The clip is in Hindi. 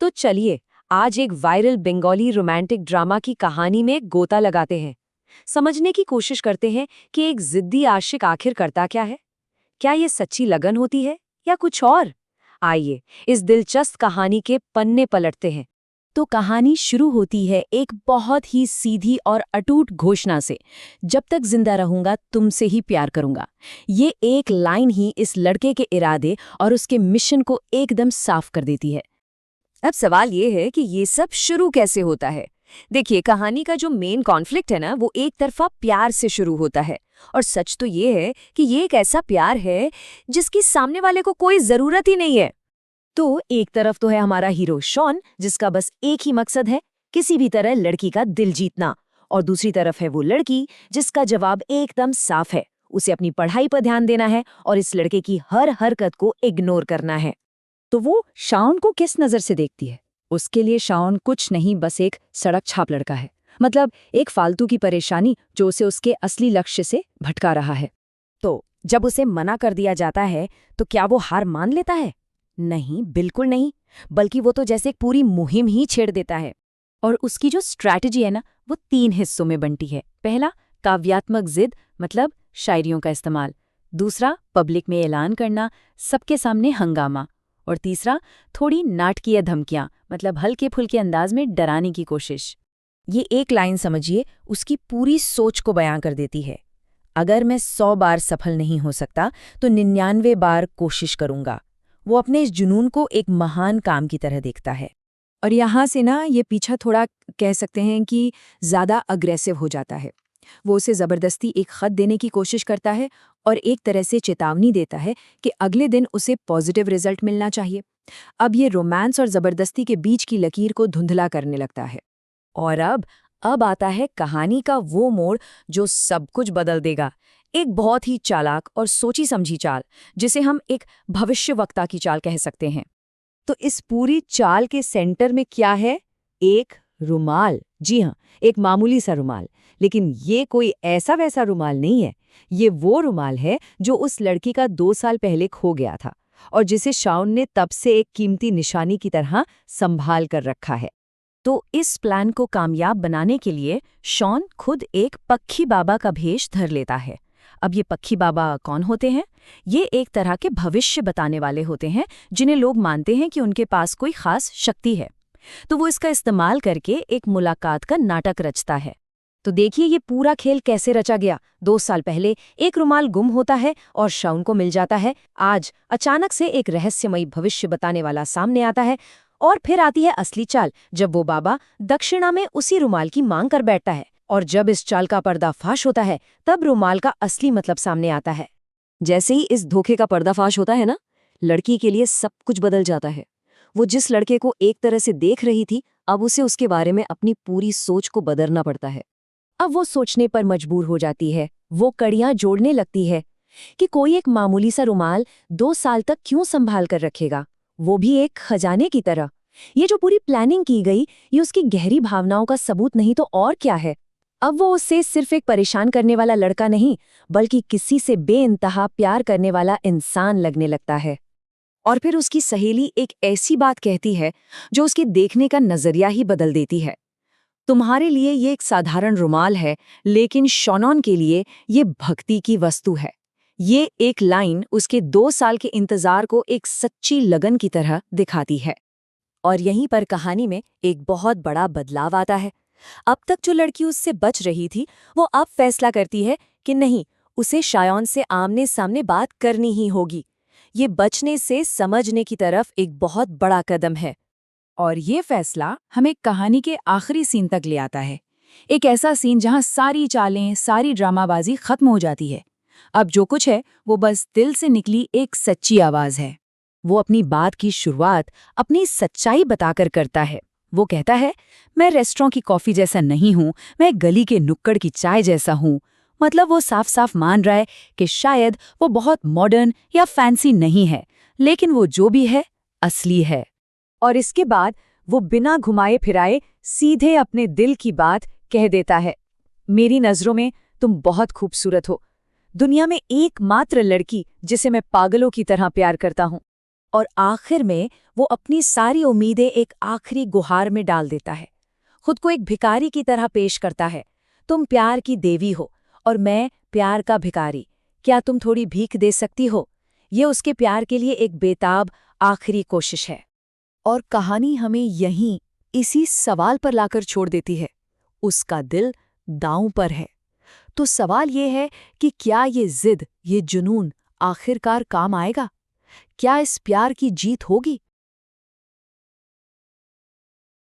तो चलिए आज एक वायरल बंगाली रोमांटिक ड्रामा की कहानी में गोता लगाते हैं। समझने की कोशिश करते हैं कि एक जिद्दी आशिक आखिर करता क्या है। क्या ये सच्ची लगन होती है या कुछ और? आइए इस दिलचस्प कहानी के पन्ने पलटते हैं। तो कहानी शुरू होती है एक बहुत ही सीधी और अटूट घोषणा से। जब तक जिंदा रहूंगा तुमसे ही प्यार करूंगा। ये एक लाइन ही इस लड़के के इरादे और उसके मिशन को एकदम साफ कर देती है। अब सवाल ये है कि ये सब शुरू कैसे होता है। देखिए, कहानी का जो मेन कॉन्फ्लिक्ट है ना, वो एक तरफा प्यार से शुरू होता है। और सच तो ये है कि ये एक ऐसा प्यार है जिसकी सामने वाले को कोई जरूरत ही नहीं है। तो एक तरफ तो है हमारा हीरो शॉन, जिसका बस एक ही मकसद है, किसी भी तरह लड़की का दिल जीतना। और दूसरी तरफ है वो लड़की जिसका जवाब एकदम साफ है, उसे अपनी पढ़ाई पर ध्यान देना है और इस लड़के की हर हरकत को इग्नोर करना है। तो वो शाओन को किस नजर से देखती है? उसके लिए शाओन कुछ नहीं, बस एक सड़क छाप लड़का है। मतलब एक फालतू की परेशानी जो उसे उसके असली लक्ष्य से भटका रहा है। तो जब उसे मना कर दिया जाता है तो क्या वो हार मान लेता है? नहीं, बिल्कुल नहीं। बल्कि वो तो जैसे एक पूरी मुहिम ही छेड़ देता है। और उसकी जो स्ट्रैटेजी है ना, वो 3 हिस्सों में बंटी है। पहला, काव्यात्मक जिद, मतलब शायरियों का इस्तेमाल। दूसरा, पब्लिक में ऐलान करना, सबके सामने हंगामा। और तीसरा, थोड़ी नाटकीय धमकियां, मतलब हल्के फुल्के अंदाज में डराने की कोशिश। ये एक लाइन समझिए, उसकी पूरी सोच को बयां कर देती है। अगर मैं 100 बार सफल नहीं हो सकता तो 99 बार कोशिश करूंगा। वो अपने इस जुनून को एक महान काम की तरह देखता है। और यहाँ से ना ये पीछा थोड़ा कह सकते हैं कि ज़्यादा अग्रेसिव हो जाता है। वो उसे ज़बरदस्ती एक ख़त देने की कोशिश करता है और एक तरह से चेतावनी देता है कि अगले दिन उसे पॉजिटिव रिजल्ट मिलना चाहिए। अब ये रोमांस और ज़बरदस्ती के बीच की लकीर को धुंधला करने लगता है। और अब आता है कहानी का वो मोड़ जो सब कुछ बदल देगा। एक बहुत ही चालाक और सोची समझी चाल, जिसे हम एक भविष्यवक्ता की चाल कह सकते हैं। तो इस पूरी चाल के सेंटर में क्या है? एक रुमाल। जी हाँ, एक मामूली सा रुमाल। लेकिन ये कोई ऐसा वैसा रुमाल नहीं है। ये वो रुमाल है जो उस लड़की का 2 साल पहले खो गया था और जिसे शाओन ने तब से एक कीमती निशानी की तरह संभाल कर रखा है। तो इस प्लान को कामयाब बनाने के लिए शॉन खुद एक पक्षी बाबा का भेष धर लेता है। अब ये पक्षी बाबा कौन होते हैं? ये एक तरह के भविष्य बताने वाले होते हैं, जिन्हें लोग मानते हैं कि उनके पास कोई खास शक्ति है। तो वो इसका इस्तेमाल करके एक मुलाकात का नाटक रचता है। तो देखिए ये पूरा खेल कैसे रचा गया। 2 साल पहले एक रुमाल गुम होता है और शॉन को मिल जाता है। आज अचानक से एक रहस्यमयी भविष्य बताने वाला सामने आता है। और फिर आती है असली चाल, जब वो बाबा दक्षिणा में उसी रुमाल की मांग कर बैठता है। और जब इस चाल का पर्दाफाश होता है, तब रुमाल का असली मतलब सामने आता है। जैसे ही इस धोखे का पर्दाफाश होता है ना, लड़की के लिए सब कुछ बदल जाता है। वो जिस लड़के को एक तरह से देख रही थी, अब उसे उसके बारे में अपनी पूरी सोच को बदलना पड़ता है। अब वो सोचने पर मजबूर हो जाती है। वो कड़ियां जोड़ने लगती है कि कोई एक मामूली सा रुमाल 2 साल तक क्यों संभाल कर रखेगा, वो भी एक खजाने की तरह। ये जो पूरी प्लानिंग की गई, ये उसकी गहरी भावनाओं का सबूत नहीं तो और क्या है। अब वो उससे सिर्फ एक परेशान करने वाला लड़का नहीं, बल्कि किसी से बेइंतहा प्यार करने वाला इंसान लगने लगता है। और फिर उसकी सहेली एक ऐसी बात कहती है जो उसके देखने का नजरिया ही बदल देती है। तुम्हारे लिए ये एक साधारण रुमाल है, लेकिन शॉनॉन के लिए ये भक्ति की वस्तु है। ये एक लाइन उसके 2 साल के इंतजार को एक सच्ची लगन की तरह दिखाती है। और यहीं पर कहानी में एक बहुत बड़ा बदलाव आता है। अब तक जो लड़की उससे बच रही थी, वो अब फैसला करती है कि नहीं, उसे शायोन से आमने सामने बात करनी ही होगी। ये बचने से समझने की तरफ एक बहुत बड़ा कदम है। और ये फैसला हमें कहानी के आखिरी सीन तक ले आता है। एक ऐसा सीन जहां सारी चालें, सारी ड्रामाबाजी खत्म हो जाती है। अब जो कुछ है वो बस दिल से निकली एक सच्ची आवाज है। वो अपनी बात की शुरुआत अपनी सच्चाई बताकर करता है। वो कहता है, मैं रेस्टोरेंट की कॉफी जैसा नहीं हूँ, मैं गली के नुक्कड़ की चाय जैसा हूँ। मतलब वो साफ साफ मान रहा है कि शायद वो बहुत मॉडर्न या फैंसी नहीं है, लेकिन वो जो भी है असली है। और इसके बाद वो बिना घुमाए फिराए सीधे अपने दिल की बात कह देता है। मेरी नज़रों में तुम बहुत खूबसूरत हो, दुनिया में एकमात्र लड़की जिसे मैं पागलों की तरह प्यार करता हूँ। और आखिर में वो अपनी सारी उम्मीदें एक आखिरी गुहार में डाल देता है। खुद को एक भिखारी की तरह पेश करता है। तुम प्यार की देवी हो और मैं प्यार का भिखारी, क्या तुम थोड़ी भीख दे सकती हो? ये उसके प्यार के लिए एक बेताब आखिरी कोशिश है। और कहानी हमें यहीं इसी सवाल पर लाकर छोड़ देती है। उसका दिल दांव पर है। तो सवाल ये है कि क्या ये जिद, ये जुनून आखिरकार काम आएगा? क्या इस प्यार की जीत होगी